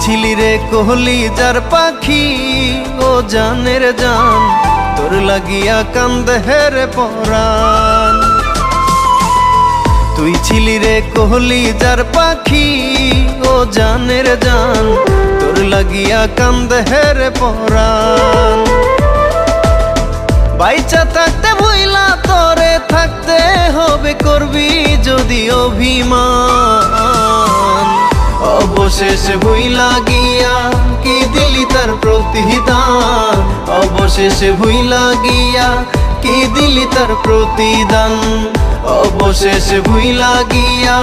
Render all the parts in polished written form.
ছিলি রে কোহলি যার পাখি, ও জানের জান, তোর লাগিয়া কান্দে রে পরাণ। তুই ছিলি রে কোহলি যার পাখি, ও জানের জান, তোর লাগিয়া কান্দে রে পরাণ। বাইচা থাকতে ভুইলা তোরে থাকতে হবে, করবি যদি অভিমান। অবশেষে ভুইলা গিয়া কি দিলি তার প্রতিদান, অবশেষে ভুইলা গিয়া কি দিলি তার প্রতিদান, অবশেষে ভুইলা গিয়া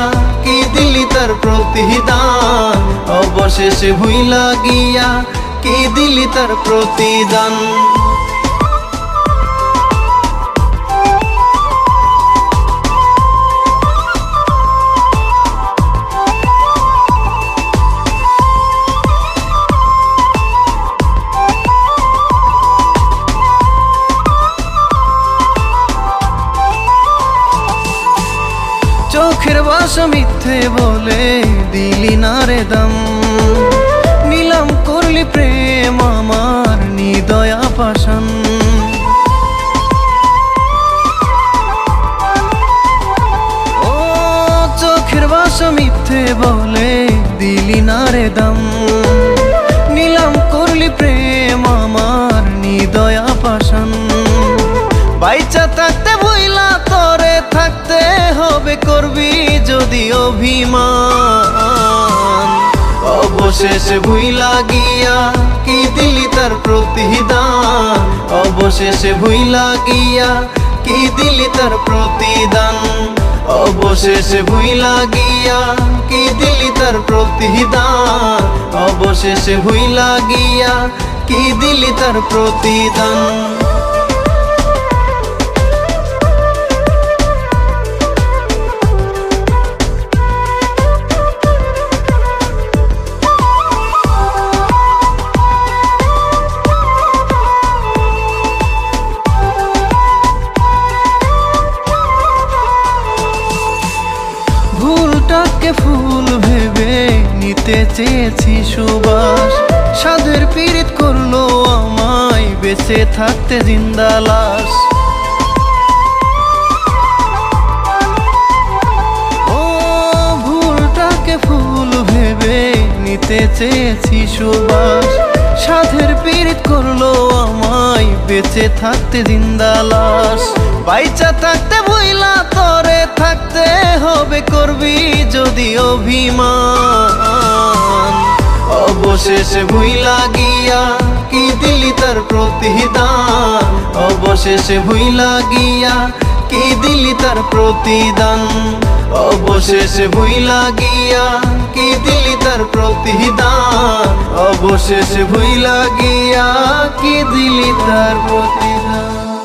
কি দিলি তার প্রতিদান, অবশেষে ভুইলা গিয়া কি দিলি তার প্রতিদান। চোখের ভাষা মিথ্যে বলে দিলি না রে দাম, নিলাম করলি প্রেম আমার নিদয়া পাশান। ও চোখের ভাষা মিথ্যে বলে দিলি না রে দাম, নিলাম করলি প্রেম আমার নিদয়া পাশান। বাইচা থাকতে ভুইলা তোরে থাকতে হবে, করবি যদি অভিমান। অবশেষে ভুইলা গিয়া কি দিলি তার প্রতিদান, অবশেষে ভুইলা গিয়া কি দিলি তার প্রতিদান, অবশেষে ভুইলা গিয়া কি দিলি তার প্রতিদান, অবশেষে ভুইলা গিয়া কি দিলি তার প্রতিদান। ভুলটাকে ফুল ভেবে নিতে চেয়েছি সুবাস, সাধের পীড়িত করলো আমায় বেঁচে থাকতে জিন্দা লাশ। ও ভুলটাকে ফুল ভেবে নিতে চেয়েছি সুবাস, সাধের পীড়িত করলো আমায় বেঁচে থাকতে জিন্দা লাশ। বাইচা থাকতে ভুইলা তোরে থাকতে হবে, করবি যদি অভিমান। অবশেষে ভুইলা গিয়া কি দিলি তার প্রতিদান, অবশেষে ভুইলা গিয়া কি দিলি তার প্রতিদান, অবশেষে ভুইলা গিয়া কি দিলি তার প্রতিদান, অবশেষে ভুইলা গিয়া কি দিলি তার প্রতিদান।